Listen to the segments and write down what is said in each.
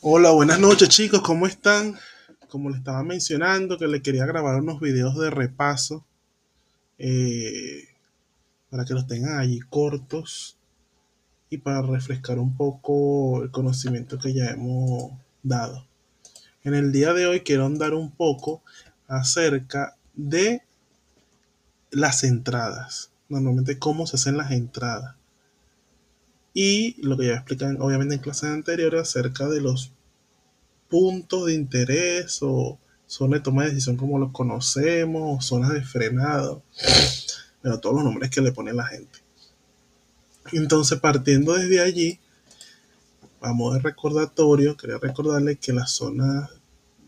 Hola, buenas noches chicos, ¿cómo están? Como les estaba mencionando, que le quería grabar unos videos de repaso eh, para que los tengan allí cortos y para refrescar un poco el conocimiento que ya hemos dado. En el día de hoy quiero andar un poco acerca de las entradas, normalmente cómo se hacen las entradas y lo que ya explican obviamente en clases anteriores acerca de los puntos de interés o zonas de toma de decisión como los conocemos, o zonas de frenado, pero todos los nombres que le pone la gente. Entonces, partiendo desde allí, vamos de recordatorio, quería recordarles que las zonas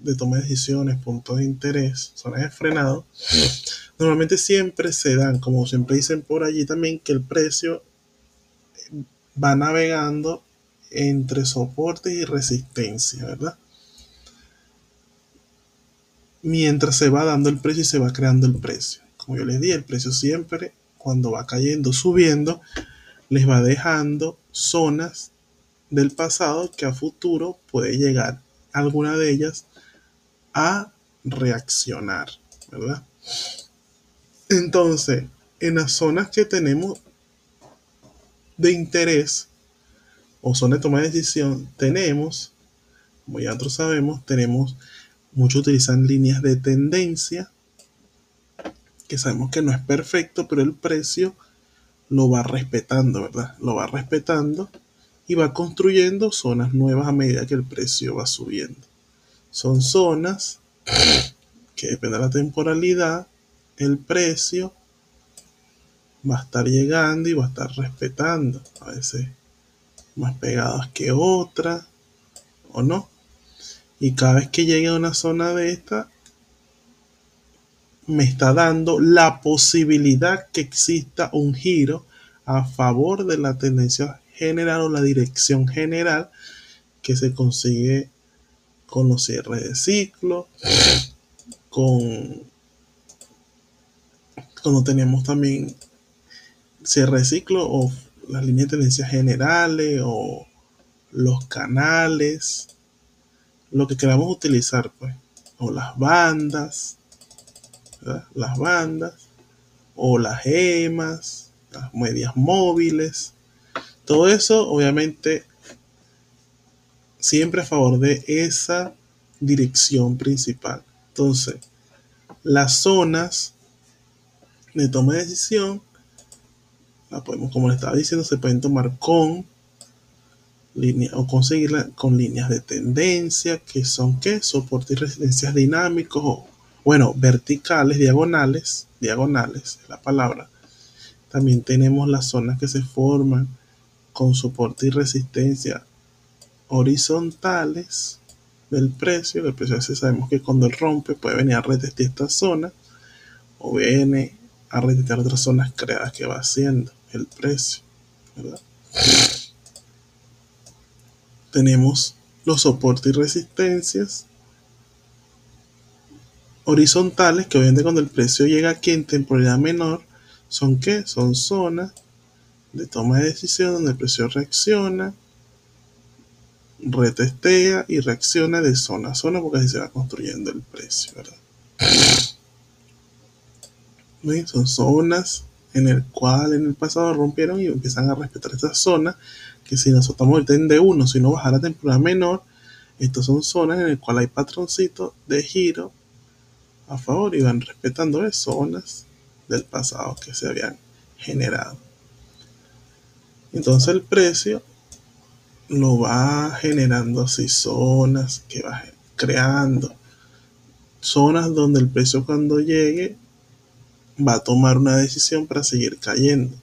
de toma de decisiones, puntos de interés, zonas de frenado, normalmente siempre se dan, como siempre dicen por allí también, que el precio va navegando entre soporte y resistencia, ¿verdad? Mientras se va dando el precio y se va creando el precio. Como yo les di, el precio siempre, cuando va cayendo, subiendo, les va dejando zonas del pasado que a futuro puede llegar alguna de ellas a reaccionar, ¿verdad? Entonces, en las zonas que tenemos de interés o zona de toma de decisión, tenemos, como ya nosotros sabemos, tenemos, muchos utilizan líneas de tendencia, que sabemos que no es perfecto, pero el precio lo va respetando, ¿verdad? Lo va respetando y va construyendo zonas nuevas a medida que el precio va subiendo. Son zonas que depende de la temporalidad, el precio va a estar llegando y va a estar respetando. A veces más pegadas que otras o no. Y cada vez que llegue a una zona de esta, me está dando la posibilidad que exista un giro a favor de la tendencia general o la dirección general que se consigue con los cierres de ciclo, con cuando tenemos también cierre de ciclo o las líneas de tendencias generales o los canales, lo que queramos utilizar, pues, o las bandas, ¿verdad? Las bandas, o las gemas, las medias móviles, todo eso obviamente siempre a favor de esa dirección principal. Entonces, las zonas de toma de decisión, la podemos, como le estaba diciendo, se pueden tomar con línea o conseguirla con líneas de tendencia, que son ¿qué? Soporte y resistencias dinámicos, o bueno, verticales, diagonales es la palabra. También tenemos las zonas que se forman con soporte y resistencia horizontales del precio. El precio a veces sabemos que cuando él rompe puede venir a retestar esta zona o viene a retestar otras zonas creadas que va haciendo el precio, ¿verdad? Tenemos los soportes y resistencias horizontales, que obviamente cuando el precio llega aquí en temporalidad menor, ¿son qué? Son zonas de toma de decisión donde el precio reacciona, retestea y reacciona de zona a zona, porque así se va construyendo el precio, ¿verdad? ¿Ven? Son zonas en el cual en el pasado rompieron y empiezan a respetar estas zonas, que si nosotros estamos ahorita en D1, si no bajar a temporada menor, estas son zonas en el cual hay patroncitos de giro a favor y van respetando las zonas del pasado que se habían generado. Entonces el precio lo va generando así, zonas que va creando, zonas donde el precio cuando llegue va a tomar una decisión para seguir cayendo.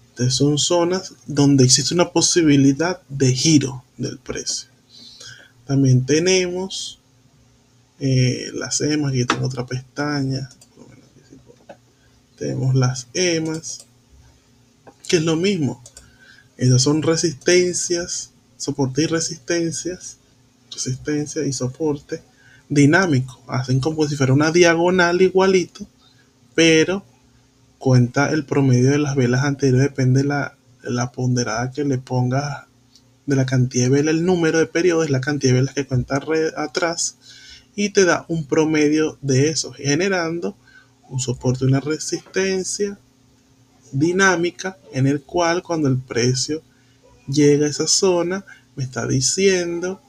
Entonces son zonas donde existe una posibilidad de giro del precio. También tenemos las EMAs, aquí tengo otra pestaña, tenemos las EMAs, que es lo mismo. Esas son resistencias, soporte y resistencias, resistencia y soporte dinámico. Hacen como si fuera una diagonal igualito, pero cuenta el promedio de las velas anteriores, depende de la ponderada que le pongas de la cantidad de velas, el número de periodos, la cantidad de velas que cuenta atrás, y te da un promedio de eso, generando un soporte, una resistencia dinámica en el cual cuando el precio llega a esa zona me está diciendo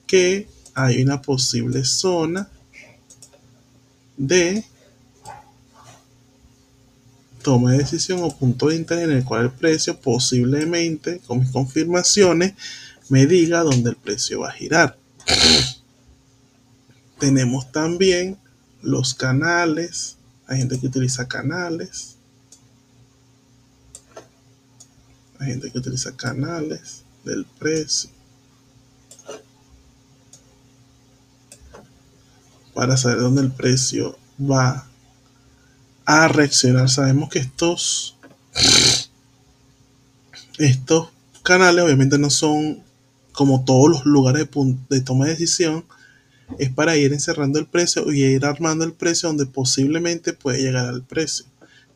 que hay una posible zona de toma de decisión o punto de interés en el cual el precio posiblemente con mis confirmaciones me diga dónde el precio va a girar. Tenemos también los canales. Hay gente que utiliza canales. Hay gente que utiliza canales del precio para saber dónde el precio va a reaccionar. Sabemos que estos canales obviamente no son como todos los lugares de toma de decisión. Es para ir encerrando el precio y ir armando el precio donde posiblemente puede llegar al precio.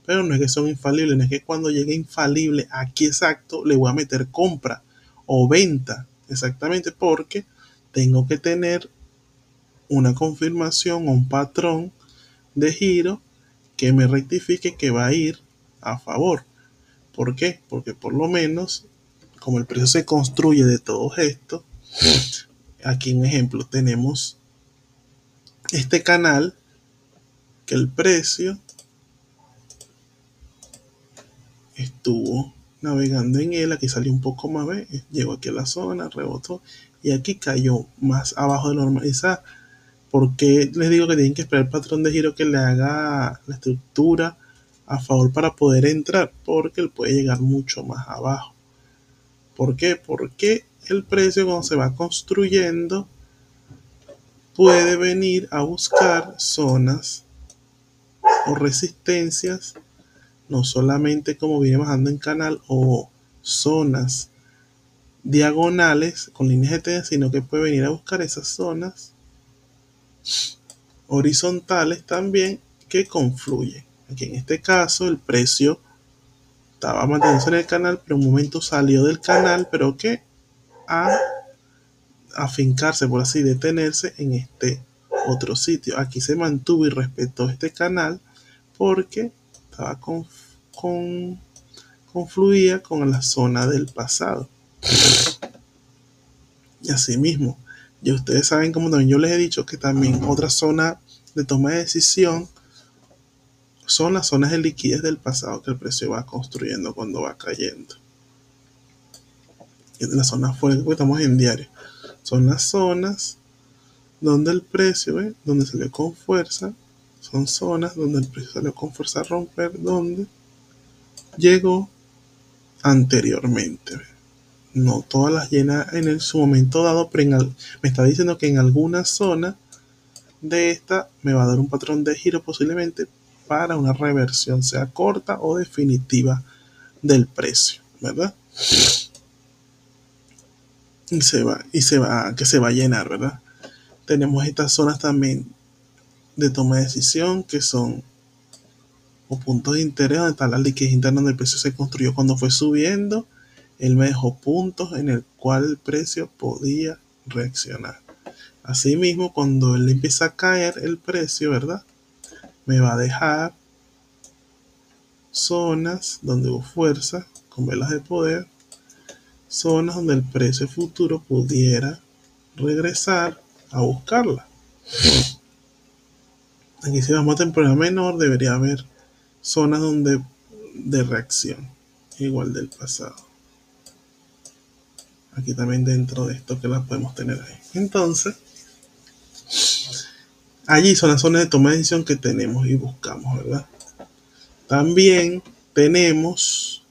Pero no es que son infalibles, no es que cuando llegue infalible aquí exacto le voy a meter compra o venta. Exactamente porque tengo que tener una confirmación o un patrón de giro que me rectifique que va a ir a favor. ¿Por qué? Porque por lo menos, como el precio se construye de todo esto, aquí en ejemplo tenemos este canal que el precio estuvo navegando en él, aquí salió un poco más, llegó aquí a la zona, rebotó y aquí cayó más abajo de normalizar. ¿Por qué les digo que tienen que esperar el patrón de giro que le haga la estructura a favor para poder entrar? Porque él puede llegar mucho más abajo. ¿Por qué? Porque el precio cuando se va construyendo puede venir a buscar zonas o resistencias, no solamente como viene bajando en canal o zonas diagonales con líneas de tendencia, sino que puede venir a buscar esas zonas horizontales también que confluyen. Aquí en este caso el precio estaba manteniéndose en el canal, pero en un momento salió del canal, pero que a afincarse, por así detenerse en este otro sitio. Aquí se mantuvo y respetó este canal porque estaba confluía con la zona del pasado. Y así mismo, ya ustedes saben, como también yo les he dicho, que también otra zona de toma de decisión son las zonas de liquidez del pasado que el precio va construyendo cuando va cayendo. Y las zonas fuertes, porque estamos en diario, son las zonas donde el precio, donde salió con fuerza, son zonas donde el precio salió con fuerza a romper, donde llegó anteriormente. No todas las llena en su momento dado, pero me está diciendo que en alguna zona de esta me va a dar un patrón de giro posiblemente para una reversión, sea corta o definitiva del precio, ¿verdad? Que se va a llenar, ¿verdad? Tenemos estas zonas también de toma de decisión que son o puntos de interés donde está la liquidez interna donde el precio se construyó cuando fue subiendo. Él me dejó puntos en el cual el precio podía reaccionar. Asimismo, cuando él empieza a caer el precio, ¿verdad? Me va a dejar zonas donde hubo fuerza con velas de poder, zonas donde el precio futuro pudiera regresar a buscarla. Aquí si vamos a temporada menor debería haber zonas donde de reacción igual del pasado. Aquí también dentro de esto que las podemos tener ahí. Entonces, allí son las zonas de toma de decisión que tenemos y buscamos, ¿verdad? También tenemos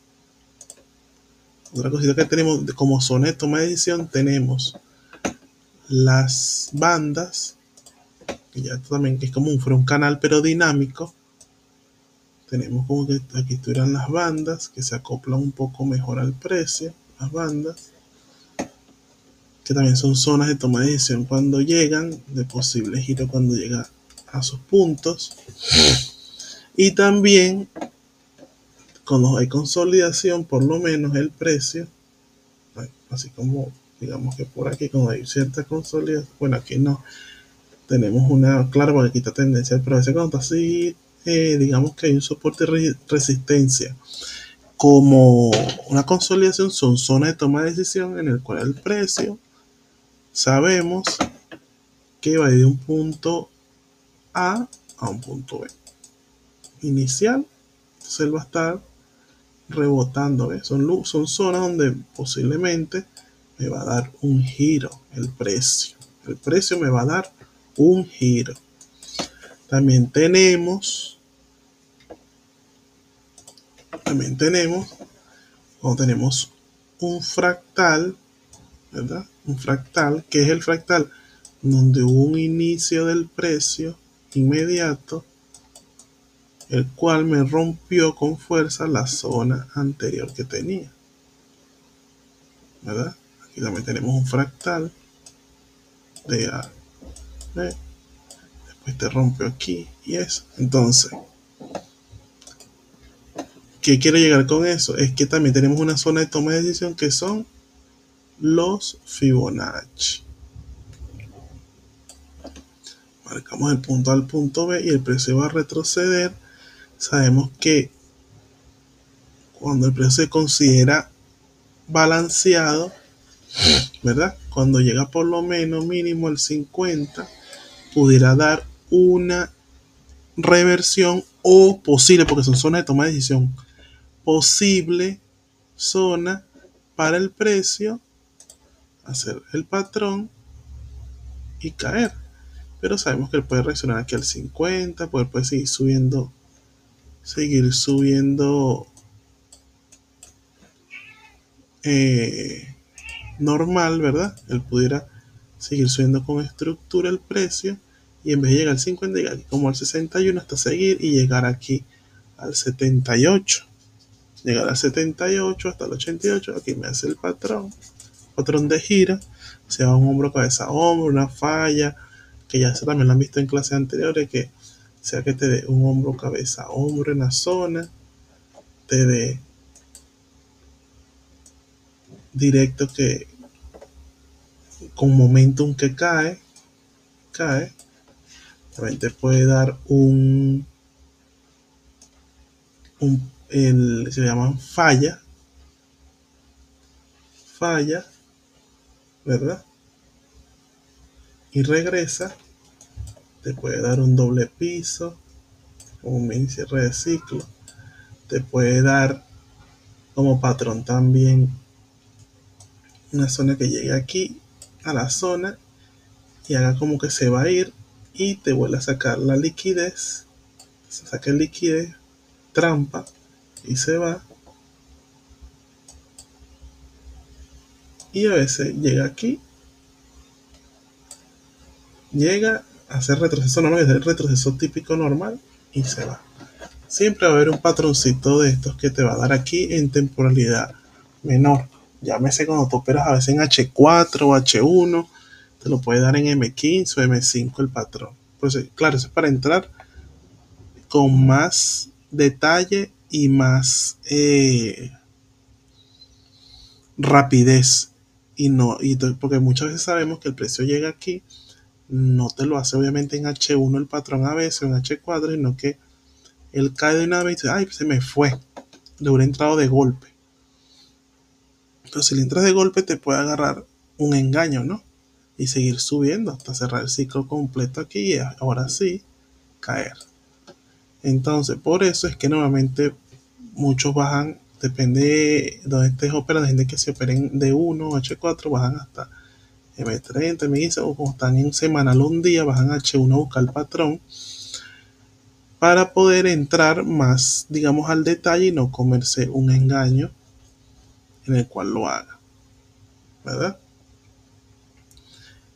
otra cosita que tenemos como zona de toma de decisión, tenemos las bandas, que ya también que es como un canal pero dinámico. Tenemos como que aquí estuvieran las bandas que se acoplan un poco mejor al precio, las bandas, que también son zonas de toma de decisión cuando llegan, de posible giro cuando llega a sus puntos. Y también cuando hay consolidación, por lo menos el precio así como digamos que por aquí cuando hay cierta consolidación, bueno, aquí no tenemos una, claro, porque aquí está tendencia, pero a veces cuando está así, digamos que hay un soporte de resistencia como una consolidación, son zonas de toma de decisión en el cual el precio sabemos que va de un punto a un punto B inicial. Entonces él va a estar rebotando, ¿ves? Son zonas donde posiblemente me va a dar un giro el precio. El precio me va a dar un giro. También tenemos, cuando tenemos un fractal, ¿verdad? Un fractal, ¿qué es el fractal? Donde hubo un inicio del precio inmediato, el cual me rompió con fuerza la zona anterior que tenía, ¿verdad? Aquí también tenemos un fractal de A, B, después te rompe aquí y eso. Entonces, ¿qué quiero llegar con eso? Es que también tenemos una zona de toma de decisión que son los Fibonacci. Marcamos el punto A al punto B y el precio va a retroceder. Sabemos que cuando el precio se considera balanceado, ¿verdad? Cuando llega por lo menos mínimo al 50, pudiera dar una reversión o posible, porque son zonas de toma de decisión, posible zona para el precio hacer el patrón y caer. Pero sabemos que él puede reaccionar aquí al 50, puede seguir subiendo normal, ¿verdad? Él pudiera seguir subiendo con estructura el precio y en vez de llegar al 50, llegar aquí como al 61 hasta seguir y llegar aquí al 78. Llegar al 78 hasta el 88, aquí me hace el patrón de gira, se va un hombro, cabeza, hombro, una falla, que ya eso también lo han visto en clases anteriores, que sea que te dé un hombro, cabeza, hombro en la zona, te dé directo que con momentum que cae, también te puede dar se llaman falla, ¿verdad? Y regresa, te puede dar un doble piso, un mini cierre de ciclo, te puede dar como patrón también una zona que llegue aquí a la zona y haga como que se va a ir y te vuelve a sacar la liquidez, se saca el liquidez, trampa y se va. Y a veces llega aquí, llega a hacer retroceso normal, es el retroceso típico normal y se va. Siempre va a haber un patroncito de estos que te va a dar aquí en temporalidad menor. Llámese cuando tú operas a veces en H4 o H1, te lo puede dar en M15 o M5 el patrón. Pues claro, eso es para entrar con más detalle y más rapidez. Porque muchas veces sabemos que el precio llega aquí, no te lo hace obviamente en H1 el patrón a veces o en H4, sino que él cae de una vez y dice, ay, se me fue, le hubiera entrado de golpe. Entonces, si le entras de golpe, te puede agarrar un engaño, ¿no? Y seguir subiendo hasta cerrar el ciclo completo aquí y ahora sí caer. Entonces, por eso es que normalmente muchos bajan, depende de donde estés operando, gente que se operen de 1 H4, bajan hasta M30, M15, o como están en semanal un día, bajan H1 a buscar el patrón para poder entrar más, digamos, al detalle y no comerse un engaño en el cual lo haga, ¿verdad?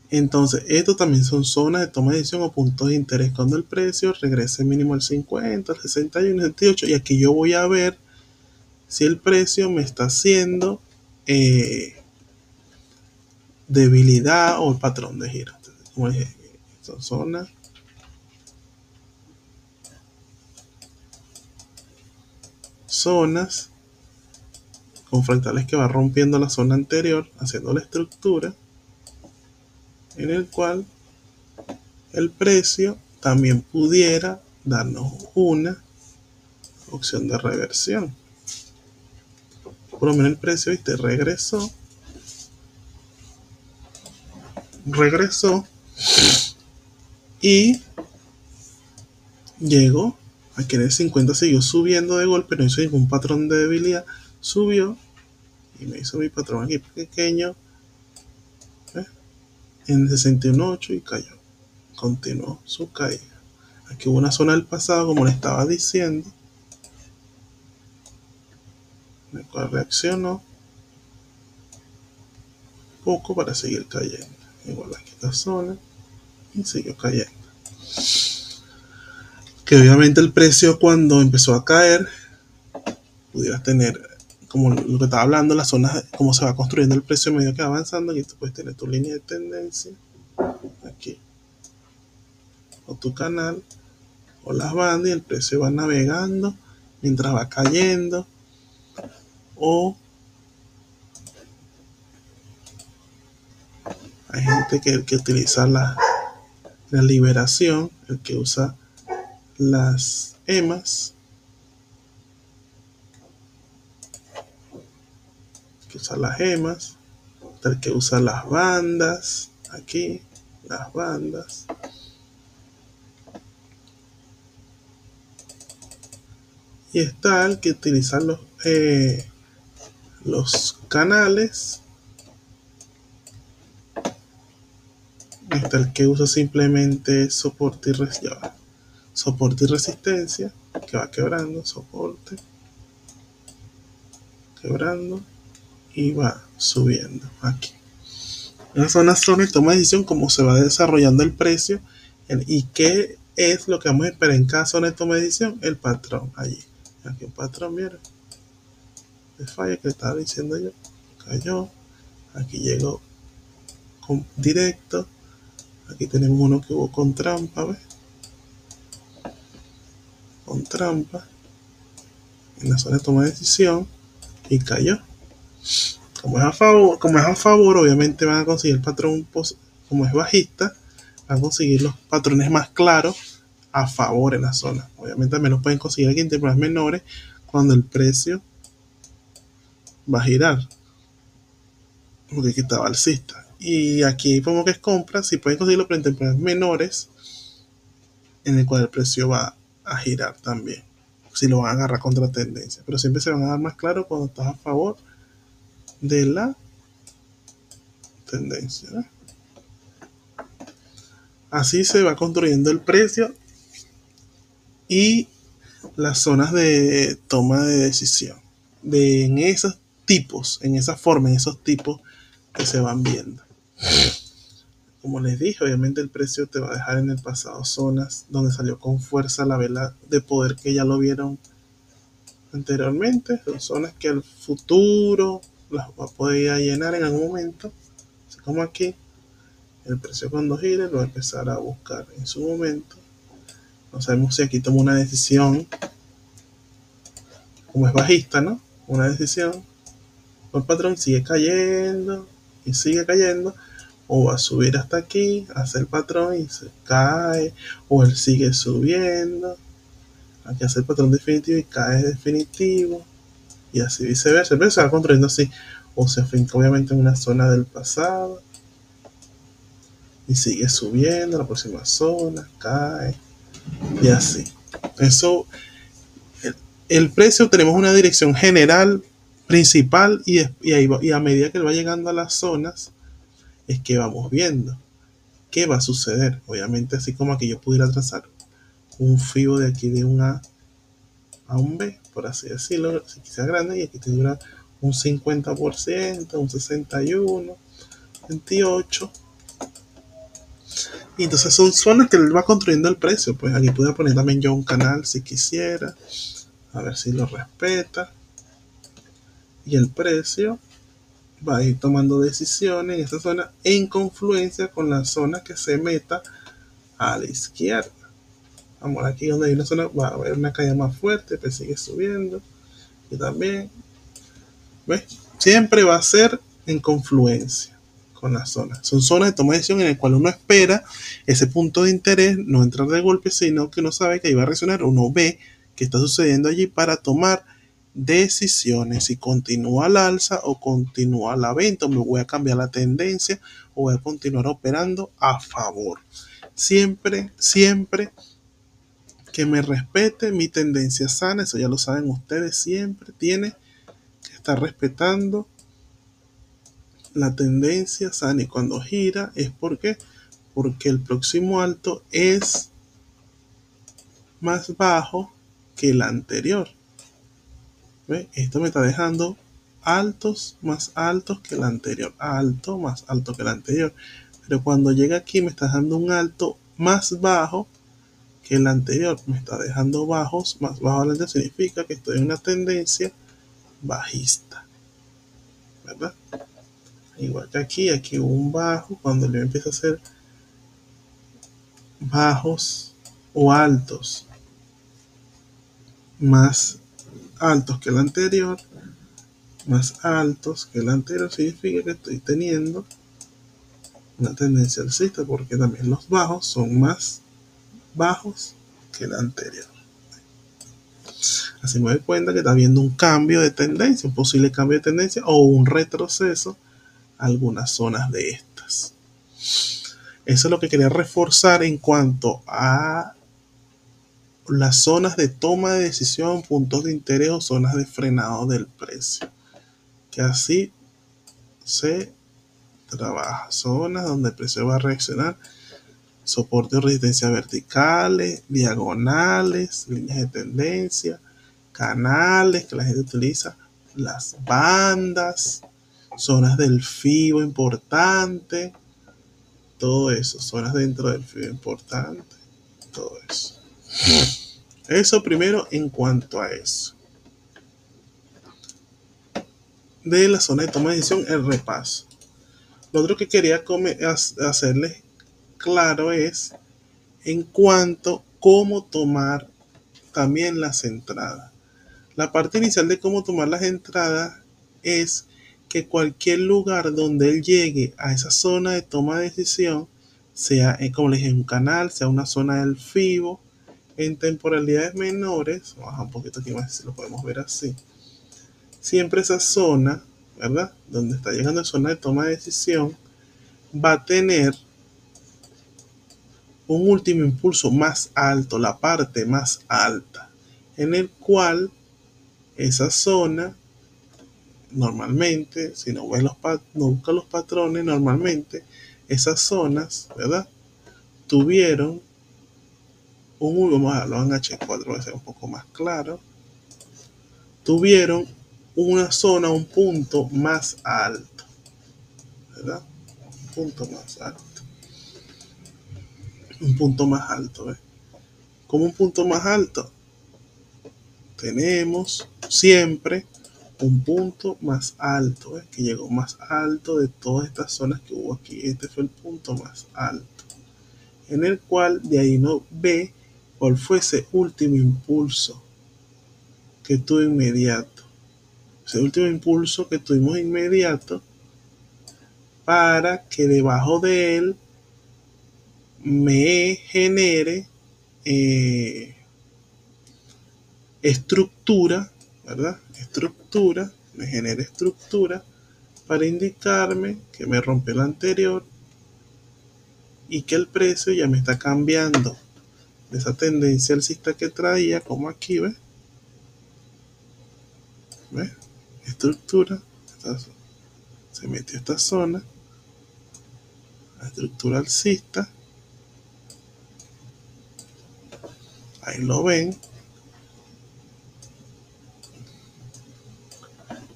Entonces, esto también son zonas de toma de decisión o puntos de interés cuando el precio regrese mínimo al 50, al 61, al 78. Y aquí yo voy a ver si el precio me está haciendo debilidad o el patrón de giro. Entonces, como dije, son zonas con fractales que va rompiendo la zona anterior, haciendo la estructura, en el cual el precio también pudiera darnos una opción de reversión. Por lo menos el precio, ¿viste? Regresó y llegó aquí en el 50, siguió subiendo de golpe, no hizo ningún patrón de debilidad, subió y me hizo mi patrón aquí pequeño, ¿ves? En 61.8 y cayó, continuó su caída. Aquí hubo una zona del pasado, como le estaba diciendo, en el cual reaccionó poco para seguir cayendo. Igual aquí esta zona y siguió cayendo. Que obviamente el precio cuando empezó a caer, pudieras tener, como lo que estaba hablando, las zonas, cómo se va construyendo el precio a medida que va avanzando. Aquí tú puedes tener tu línea de tendencia, aquí, o tu canal, o las bandas, y el precio va navegando mientras va cayendo, o hay gente que utiliza la liberación, el que usa las EMAs, el que usa las bandas, aquí, las bandas. Y está el que utiliza los canales. Está el que usa simplemente soporte y resistencia, que va quebrando, soporte, quebrando y va subiendo aquí. Esas son las zonas de toma de decisión, cómo se va desarrollando el precio y qué es lo que vamos a esperar en cada zona de toma de decisión, el patrón allí. Aquí un patrón, miren, de falla que estaba diciendo yo, cayó, aquí llegó con directo, aquí tenemos uno que hubo con trampa, ¿ves? Con trampa en la zona de toma de decisión y cayó. Como es a favor, obviamente van a conseguir el patrón, como es bajista, van a conseguir los patrones más claros a favor en la zona. Obviamente también los pueden conseguir aquí en temporadas menores cuando el precio va a girar, porque aquí está alcista. Y aquí como que es compra, si pueden conseguirlo, pero en temporadas menores, en el cual el precio va a girar también, si lo van a agarrar contra tendencia. Pero siempre se van a dar más claro cuando estás a favor de la tendencia, ¿eh? Así se va construyendo el precio y las zonas de toma de decisión. En esos tipos, en esa forma, en esos tipos que se van viendo. Como les dije, obviamente el precio te va a dejar en el pasado zonas donde salió con fuerza la vela de poder, que ya lo vieron anteriormente. Son zonas que al futuro las va a poder llenar en algún momento. Así como aquí, el precio cuando gire lo va a empezar a buscar en su momento. No sabemos si aquí toma una decisión, como es bajista, ¿no? Una decisión, el patrón sigue cayendo y sigue cayendo, o va a subir hasta aquí, hace el patrón y se cae, o él sigue subiendo, aquí hace el patrón definitivo y cae definitivo, y así viceversa. El precio se va construyendo así, o se afinca obviamente en una zona del pasado y sigue subiendo a la próxima zona, cae y así. Eso, el precio, tenemos una dirección general principal y a medida que él va llegando a las zonas es que vamos viendo qué va a suceder. Obviamente, así como aquí yo pudiera trazar un FIBO de aquí de un A a un B, por así decirlo, si quisiera grande, y aquí te dura un 50%, un 61, 28. Y entonces son zonas que él va construyendo el precio. Pues aquí pudiera poner también yo un canal si quisiera, a ver si lo respeta. Y el precio va a ir tomando decisiones en esta zona en confluencia con la zona que se meta a la izquierda. Vamos, aquí donde hay una zona va a haber una caída más fuerte, pues sigue subiendo y también ¿Ves? Siempre va a ser en confluencia con las zonas. Son zonas de toma de decisión en las cuales uno espera ese punto de interés, no entrar de golpe, sino que uno sabe que ahí va a reaccionar, uno ve qué está sucediendo allí para tomar decisiones, si continúa al alza o continúa a la venta, o me voy a cambiar la tendencia o voy a continuar operando a favor. Siempre, siempre que me respete mi tendencia sana, eso ya lo saben ustedes, siempre tiene que estar respetando la tendencia sana, y cuando gira es porque el próximo alto es más bajo que el anterior. ¿Ve? Esto me está dejando altos más altos que el anterior, alto más alto que el anterior, pero cuando llega aquí me está dando un alto más bajo que el anterior, me está dejando bajos más bajos. El anterior significa que estoy en una tendencia bajista, ¿verdad? Igual que aquí hubo un bajo, cuando yo empiezo a hacer bajos o altos más altos que el anterior, más altos que el anterior, significa que estoy teniendo una tendencia alcista, porque también los bajos son más bajos que el anterior. Así me doy cuenta que está habiendo un cambio de tendencia, un posible cambio de tendencia o un retroceso a algunas zonas de estas. Eso es lo que quería reforzar en cuanto a las zonas de toma de decisión, puntos de interés o zonas de frenado del precio. Que así se trabaja. Zonas donde el precio va a reaccionar. Soporte o resistencia verticales, diagonales, líneas de tendencia, canales que la gente utiliza, las bandas, zonas del FIBO importante, todo eso, zonas dentro del FIBO importante, todo eso. Eso primero en cuanto a eso. De la zona de toma de decisión, el repaso. Lo otro que quería hacerles claro es en cuanto a cómo tomar también las entradas. La parte inicial de cómo tomar las entradas es que cualquier lugar donde él llegue a esa zona de toma de decisión, sea, como les dije, un canal, sea una zona del FIBO, en temporalidades menores, vamos a bajar un poquito aquí más si lo podemos ver así, siempre esa zona, ¿verdad? Donde está llegando a zona de toma de decisión, va a tener un último impulso más alto, la parte más alta, en el cual esa zona, normalmente, si no busca los patrones, normalmente esas zonas, ¿verdad? Tuvieron vamos a dejarlo en H4 para que sea un poco más claro, tuvieron una zona, un punto más alto, ¿verdad? Un punto más alto. Un punto más alto, ¿ves? Como un punto más alto, tenemos siempre un punto más alto, ¿ves? Que llegó más alto de todas estas zonas que hubo aquí. Este fue el punto más alto, en el cual de ahí no ve cuál fue ese último impulso que tuvo inmediato. Ese último impulso que tuvimos inmediato, para que debajo de él me genere estructura, ¿verdad? Me genera estructura para indicarme que me rompe el anterior y que el precio ya me está cambiando de esa tendencia alcista que traía, como aquí, ¿ves? ¿Ves? Estructura, se metió esta zona, la estructura alcista, ahí lo ven,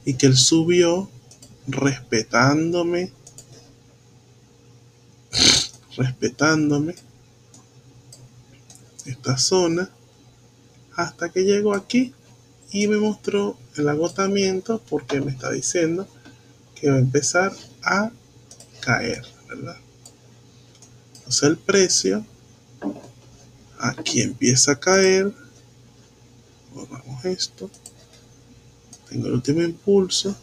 y que él subió respetándome esta zona hasta que llegó aquí y me mostró el agotamiento, porque me está diciendo que va a empezar a caer, ¿verdad? Entonces el precio aquí empieza a caer. Borramos esto. Tengo el último impulso.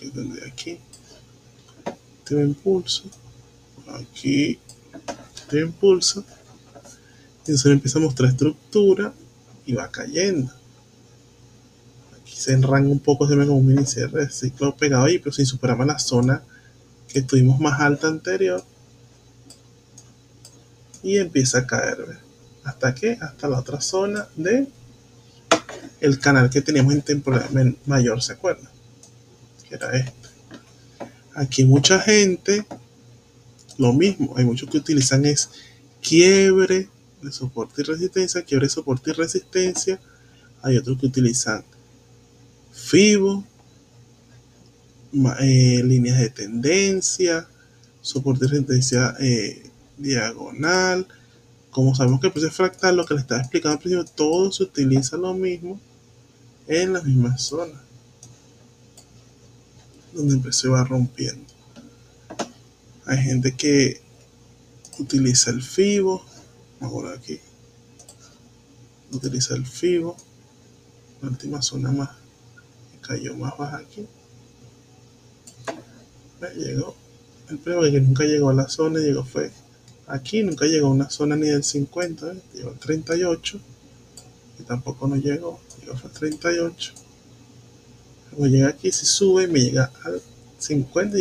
que tendría aquí último impulso, aquí último impulso, y eso empieza a mostrar estructura y va cayendo. Aquí se enranga un poco, se ve como un mini cierre de ciclo pegado ahí, pero sin superar la zona que tuvimos más alta anterior, y empieza a caer, ¿ves? ¿Hasta qué? Hasta la otra zona de el canal que teníamos en temporada mayor, ¿se acuerdan? Que era este. Aquí mucha gente, lo mismo, hay muchos que utilizan es quiebre de soporte y resistencia, quiebre de soporte y resistencia. Hay otros que utilizan FIBO, líneas de tendencia, soporte y resistencia diagonal. Como sabemos que el precio es fractal, lo que les estaba explicando al principio, todo se utiliza lo mismo en las mismas zonas donde el precio va rompiendo. Hay gente que utiliza el FIBO, ahora aquí, utiliza el FIBO, la última zona más, que cayó más baja aquí. Llegó el precio que nunca llegó a la zona, llegó fue aquí, nunca llegó a una zona ni del 50, llegó al 38, y tampoco no llegó fue al 38. Luego llega aquí, si sube, me llega al 50,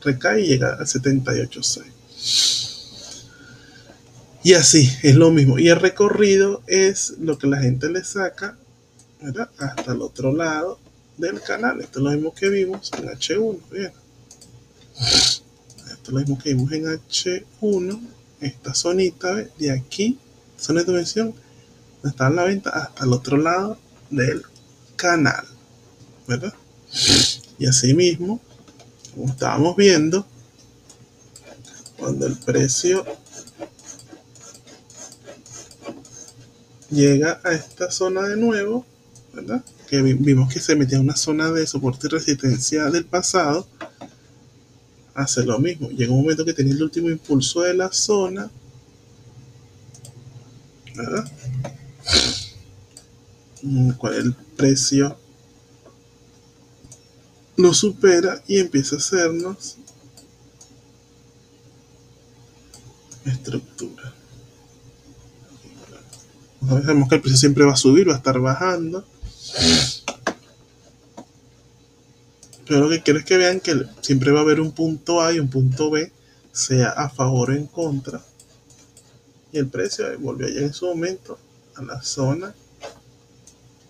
recae y llega al 78.6. Y así, es lo mismo. Y el recorrido es lo que la gente le saca, ¿verdad?, hasta el otro lado del canal. Esto es lo mismo que vimos en H1. Bien. Esto es lo mismo que vimos en H1. Esta zonita, ¿ves?, de aquí, zona de dimensión, donde está la venta, hasta el otro lado del canal, ¿verdad? Y así mismo, como estábamos viendo, cuando el precio llega a esta zona de nuevo, ¿verdad?, que vimos que se metía en una zona de soporte y resistencia del pasado, hace lo mismo. Llega un momento que tiene el último impulso de la zona, ¿verdad?, en el cual el precio lo supera y empieza a hacernos estructura. Sabemos que el precio siempre va a subir, va a estar bajando, pero lo que quiero es que vean que siempre va a haber un punto A y un punto B, sea a favor o en contra, y el precio volvió allá en su momento a la zona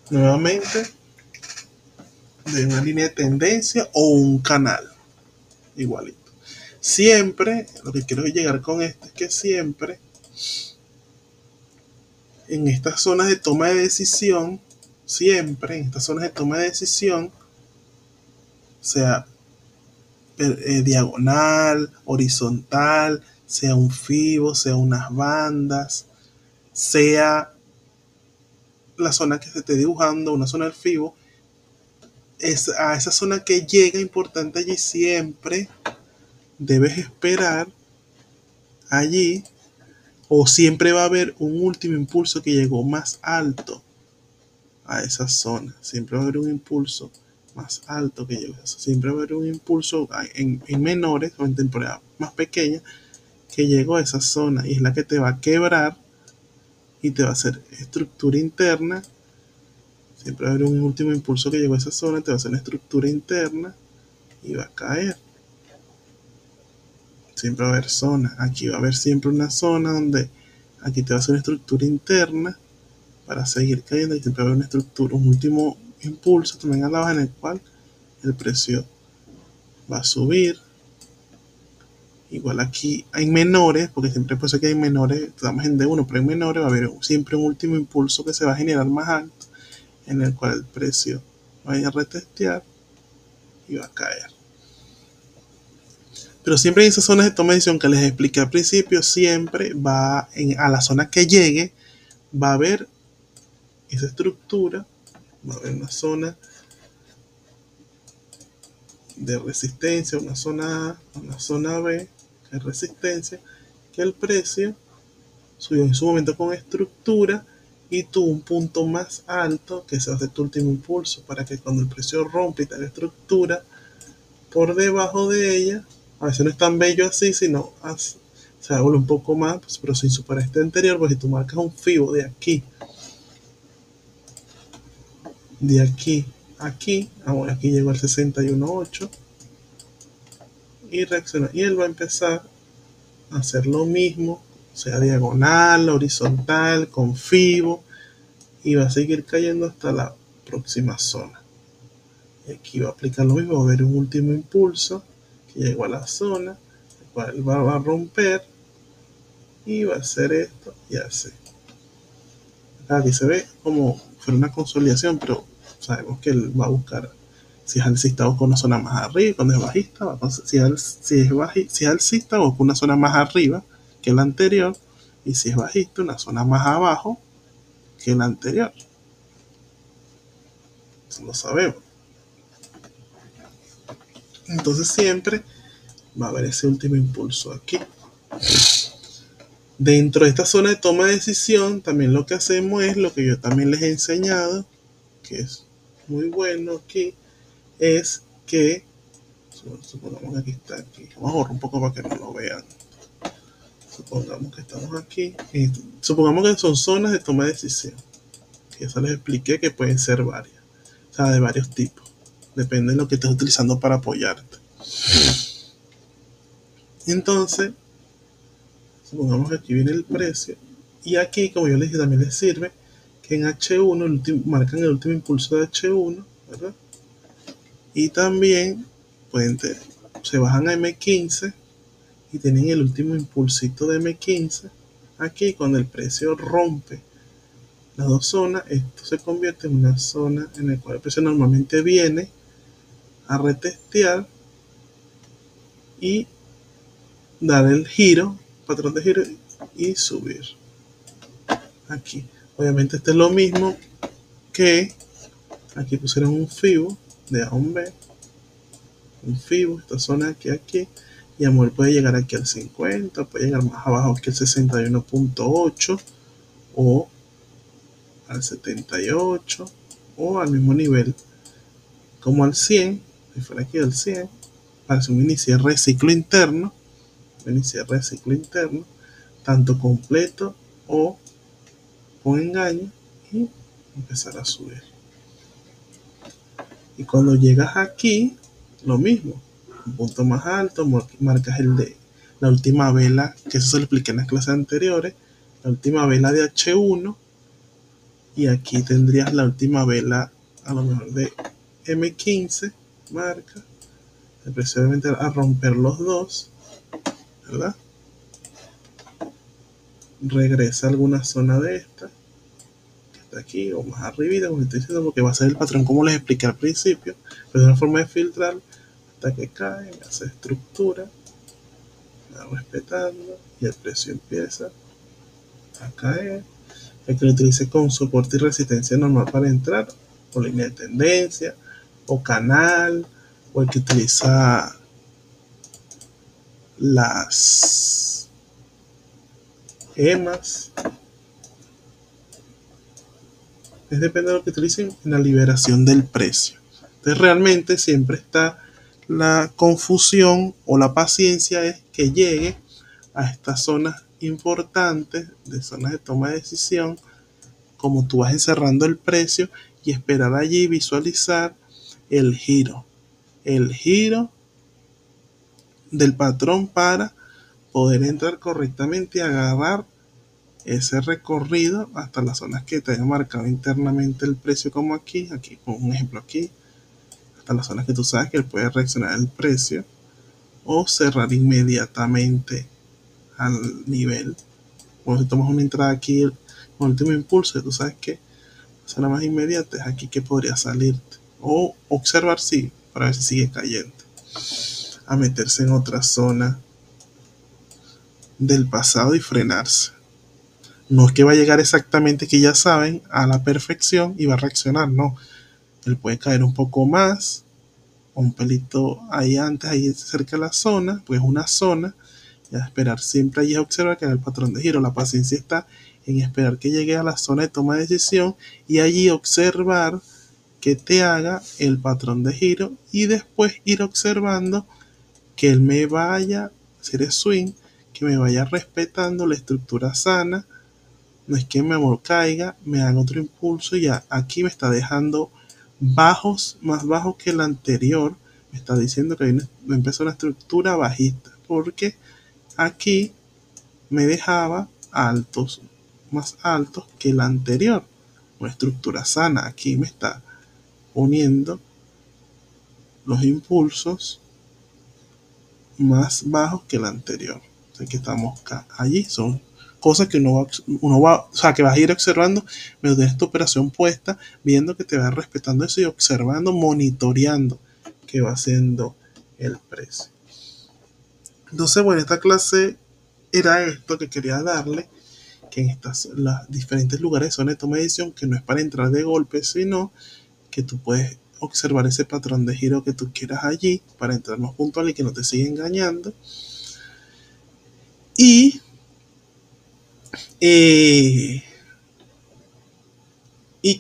nuevamente de una línea de tendencia o un canal igualito. Siempre, lo que quiero llegar con esto es que siempre en estas zonas de toma de decisión, sea diagonal, horizontal, sea un FIBO, sea unas bandas, sea la zona que se esté dibujando, una zona del FIBO, es a esa zona que llega, importante allí, siempre debes esperar allí, o siempre va a haber un último impulso que llegó más alto a esa zona. Siempre va a haber un impulso más alto que llegó a esa zona. Siempre va a haber un impulso en menores o en temporada más pequeña que llegó a esa zona, y es la que te va a quebrar y te va a hacer estructura interna. Siempre va a haber un último impulso que llegó a esa zona, te va a hacer una estructura interna y va a caer. Siempre va a haber zona. Aquí va a haber siempre una zona donde aquí te va a hacer una estructura interna para seguir cayendo, y siempre va a haber una estructura, un último impulso también a la baja, en el cual el precio va a subir. Igual aquí hay menores, porque siempre puede ser que hay menores, estamos en D1, pero en menores va a haber siempre un último impulso que se va a generar más alto, en el cual el precio va a retestear y va a caer. Pero siempre en esas zonas de toma de decisión que les expliqué al principio, siempre va a la zona que llegue, va a haber esa estructura, va a haber una zona de resistencia, una zona A, una zona B, que es resistencia, que el precio subió en su momento con estructura y tuvo un punto más alto, que se hace tu último impulso, para que cuando el precio rompe y te haga estructura, por debajo de ella. A veces no es tan bello así, sino se vuelve un poco más, pues, pero sin superar este anterior, pues si tú marcas un FIBO de aquí a aquí, bueno, aquí llegó al 61.8 y reacciona. Y él va a empezar a hacer lo mismo, sea diagonal, horizontal, con FIBO, y va a seguir cayendo hasta la próxima zona. Y aquí va a aplicar lo mismo, va a haber un último impulso que llegó a la zona, el cual va a romper y va a hacer esto y así. Aquí se ve como fue una consolidación, pero sabemos que él va a buscar, si es alcista, busca una zona más arriba, cuando es bajista, si es alcista, busca una zona más arriba que la anterior, y si es bajista, una zona más abajo que la anterior. Eso lo sabemos. Entonces siempre va a haber ese último impulso aquí. Dentro de esta zona de toma de decisión, también lo que hacemos es lo que yo también les he enseñado, que es muy bueno aquí, es que, supongamos que aquí está aquí, vamos a borrar un poco para que no lo vean. Supongamos que estamos aquí, y supongamos que son zonas de toma de decisión, que eso les expliqué que pueden ser varias, o sea, de varios tipos, depende de lo que estés utilizando para apoyarte. Entonces, supongamos que aquí viene el precio, y aquí, como yo les dije, también les sirve que en H1 marcan el último impulso de H1, ¿verdad? Y también se bajan a M15 y tienen el último impulsito de M15 aquí. Cuando el precio rompe las dos zonas, esto se convierte en una zona en la cual el precio normalmente viene a retestear y dar el giro, patrón de giro, y subir aquí. Obviamente este es lo mismo que aquí pusieron un FIBO de A a un B, un FIBO, esta zona aquí, y amor puede llegar aquí al 50, puede llegar más abajo que el 61.8 o al 78 o al mismo nivel como al 100, si fuera aquí al 100, para hacer un mini cierre de ciclo interno, tanto completo o con engaño, y empezar a subir. Y cuando llegas aquí, lo mismo, un punto más alto, marcas el de la última vela, que eso se lo expliqué en las clases anteriores, la última vela de H1, y aquí tendrías la última vela a lo mejor de M15, marca, el precio obviamente a romper los dos, ¿verdad? Regresa a alguna zona de esta, que está aquí, o más arribita, como estoy diciendo, porque va a ser el patrón como les expliqué al principio, pero es una forma de filtrar hasta que cae, hace estructura, va respetando, y el precio empieza a caer. El que lo utilice con soporte y resistencia normal para entrar, o línea de tendencia, o canal, o el que utiliza las gemas. Depende de lo que utilicen en la liberación del precio. Entonces realmente siempre está la confusión, o la paciencia es que llegue a estas zonas importantes, de zonas de toma de decisión, como tú vas encerrando el precio, y esperar allí visualizar el giro del patrón para poder entrar correctamente y agarrar ese recorrido hasta las zonas que te haya marcado internamente el precio, como aquí con un ejemplo aquí, hasta las zonas que tú sabes que él puede reaccionar el precio o cerrar inmediatamente al nivel. Cuando si tomas una entrada aquí con el último impulso, tú sabes que la zona más inmediata es aquí que podría salirte, o observar para ver si sigue cayendo, a meterse en otra zona del pasado y frenarse. No es que va a llegar exactamente, que ya saben, a la perfección y va a reaccionar, no. Él puede caer un poco más, un pelito ahí antes, ahí cerca de la zona, pues una zona, y a esperar siempre allí a observar que es el patrón de giro. La paciencia está en esperar que llegue a la zona de toma de decisión y allí observar que te haga el patrón de giro y después ir observando que él me vaya, hacer swing, que me vaya respetando la estructura sana. No es que mi amor caiga, me haga otro impulso y ya aquí me está dejando bajos, más bajos que el anterior. Me está diciendo que me empezó una estructura bajista, porque aquí me dejaba altos, más altos que el anterior. Una estructura sana. Aquí me está poniendo los impulsos más bajos que el anterior. O sea que estamos allí. Son cosas que o sea, que vas a ir observando mediante esta operación puesta, viendo que te va respetando eso y observando, monitoreando que va haciendo el precio. Entonces, bueno, esta clase era esto que quería darle, que en los diferentes lugares de zona de toma de decisión, que no es para entrar de golpe, sino que tú puedes observar ese patrón de giro que tú quieras allí para entrar más puntual y que no te siga engañando. Y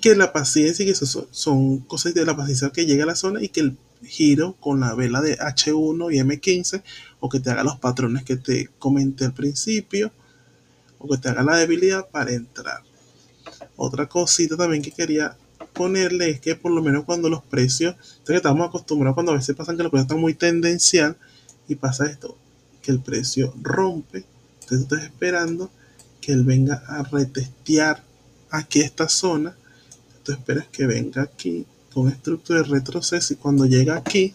que la paciencia, y que eso son cosas de la paciencia que llega a la zona, y que el giro con la vela de H1 y M15, o que te haga los patrones que te comenté al principio, o que te haga la debilidad para entrar. Otra cosita también que quería ponerle es que por lo menos cuando los precios, entonces estamos acostumbrados cuando a veces pasan que los precios están muy tendencial y pasa esto, que el precio rompe, entonces estás esperando que él venga a retestear aquí esta zona. Tú esperas que venga aquí con estructura de retroceso, y cuando llega aquí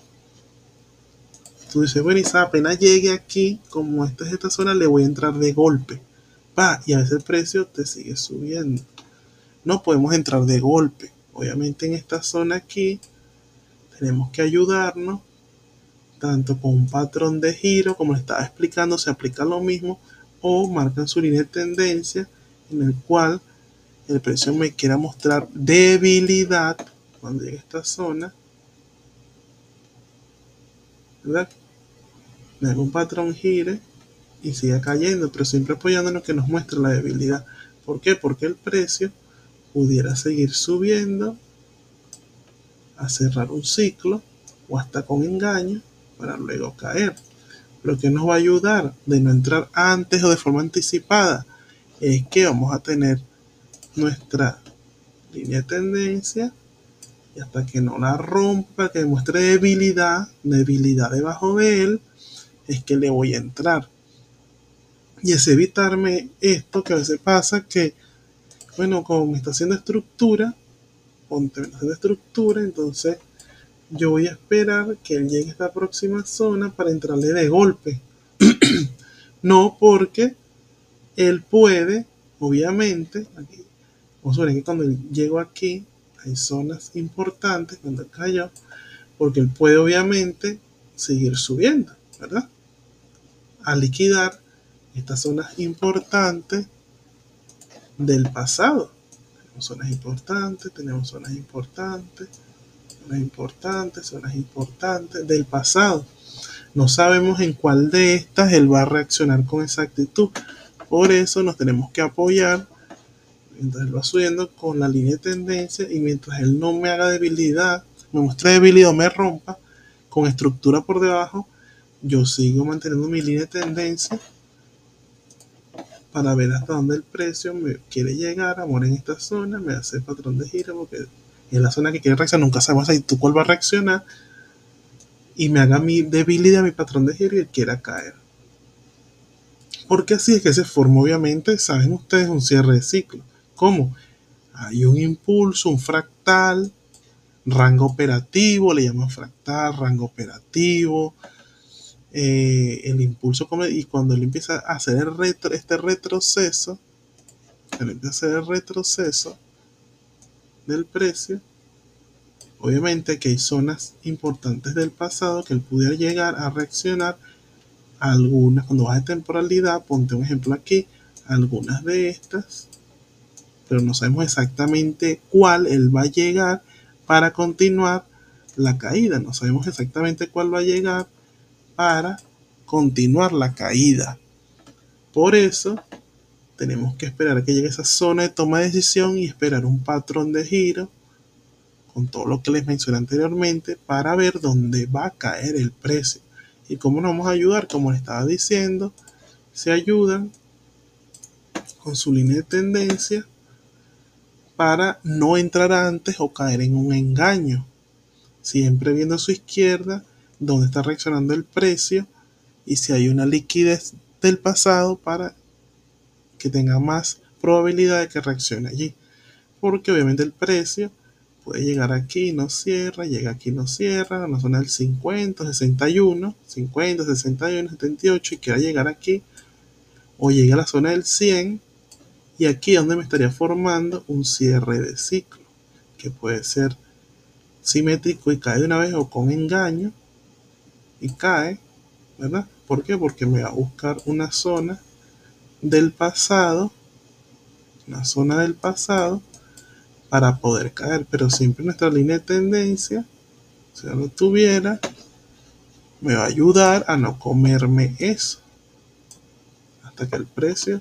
tú dices, bueno, y apenas llegue aquí, como esta es esta zona, le voy a entrar de golpe, y a veces el precio te sigue subiendo. No podemos entrar de golpe. Obviamente en esta zona aquí tenemos que ayudarnos tanto con un patrón de giro, como les estaba explicando, se aplica lo mismo, o marcan su línea de tendencia en el cual el precio me quiera mostrar debilidad cuando llegue a esta zona, ¿verdad? Me hago un patrón gire y siga cayendo, pero siempre apoyándonos que nos muestre la debilidad. ¿Por qué? Porque el precio pudiera seguir subiendo a cerrar un ciclo o hasta con engaño para luego caer. Lo que nos va a ayudar de no entrar antes o de forma anticipada es que vamos a tener nuestra línea de tendencia, y hasta que no la rompa, que demuestre debilidad debajo de él, es que le voy a entrar. Y es evitarme esto que a veces pasa, que bueno, como me está haciendo estructura, entonces yo voy a esperar que él llegue a esta próxima zona para entrarle de golpe. No, porque él puede, obviamente, aquí, vamos a ver que cuando llego aquí hay zonas importantes cuando él cayó, porque él puede obviamente seguir subiendo, ¿verdad? A liquidar estas zonas importantes del pasado. Tenemos zonas importantes, zonas importantes del pasado. No sabemos en cuál de estas él va a reaccionar con exactitud. Por eso nos tenemos que apoyar mientras él va subiendo con la línea de tendencia, y mientras él no me haga debilidad, me muestre debilidad o me rompa con estructura por debajo, yo sigo manteniendo mi línea de tendencia para ver hasta dónde el precio me quiere llegar. Amor, en esta zona me hace el patrón de giro, porque en la zona que quiere reaccionar nunca sabemos si tú cuál va a reaccionar, y me haga mi debilidad, mi patrón de giro, y él quiera caer. Porque así es que se forma, obviamente, saben ustedes, un cierre de ciclo. ¿Cómo? Hay un impulso, un fractal, rango operativo, le llaman fractal, rango operativo, el impulso, y cuando él empieza a hacer este retroceso, del precio, obviamente que hay zonas importantes del pasado que él pudiera llegar a reaccionar. Algunas, cuando vas de temporalidad, ponte un ejemplo aquí, algunas de estas, pero no sabemos exactamente cuál él va a llegar para continuar la caída. No sabemos exactamente cuál va a llegar para continuar la caída. Por eso tenemos que esperar a que llegue esa zona de toma de decisión y esperar un patrón de giro con todo lo que les mencioné anteriormente para ver dónde va a caer el precio. ¿Y cómo nos vamos a ayudar? Como les estaba diciendo, se ayudan con su línea de tendencia para no entrar antes o caer en un engaño. Siempre viendo a su izquierda dónde está reaccionando el precio y si hay una liquidez del pasado para que tenga más probabilidad de que reaccione allí. Porque obviamente el precio puede llegar aquí y no cierra, llega aquí y no cierra, a la zona del 50, 61, 50, 61, 78 y quiera llegar aquí o llega a la zona del 100 y aquí es donde me estaría formando un cierre de ciclo que puede ser simétrico y cae de una vez o con engaño y cae, ¿verdad? ¿Por qué? Porque me va a buscar del pasado, una zona del pasado para poder caer, pero siempre nuestra línea de tendencia, si no lo tuviera, me va a ayudar a no comerme eso hasta que el precio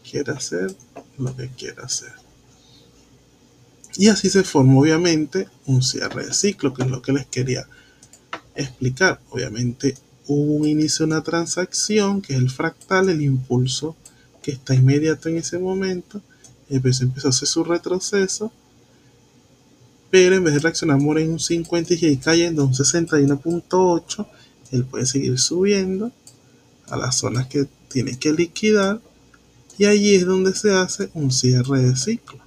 quiera hacer lo que quiera hacer. Y así se forma obviamente un cierre de ciclo, que es lo que les quería explicar. Obviamente hubo un inicio de una transacción, que es el fractal, el impulso que está inmediato en ese momento. El precio empezó a hacer su retroceso, pero en vez de reaccionar en un 50 y seguir cayendo a un 61.8, él puede seguir subiendo a las zonas que tiene que liquidar y allí es donde se hace un cierre de ciclo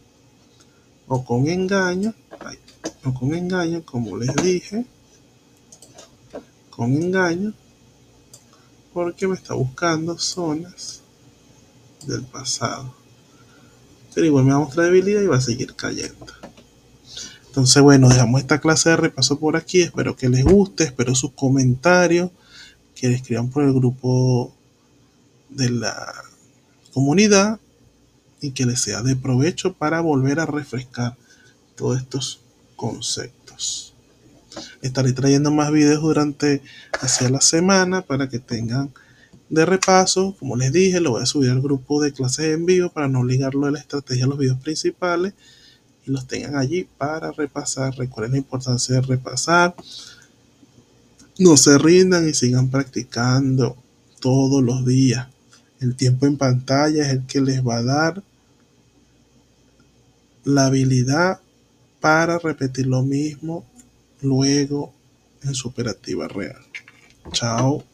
o con engaño, como les dije, con engaño, porque me está buscando zonas del pasado, pero igual me va a mostrar debilidad y va a seguir cayendo. Entonces, bueno, dejamos esta clase de repaso por aquí. Espero que les guste, espero sus comentarios, que le escriban por el grupo de la comunidad y que les sea de provecho para volver a refrescar todos estos conceptos. Estaré trayendo más videos durante hacia la semana para que tengan de repaso. Como les dije, lo voy a subir al grupo de clases en vivo para no obligarlo a la estrategia a los videos principales y los tengan allí para repasar. Recuerden la importancia de repasar. No se rindan y sigan practicando todos los días. El tiempo en pantalla es el que les va a dar la habilidad para repetir lo mismo luego en su operativa real. Chao.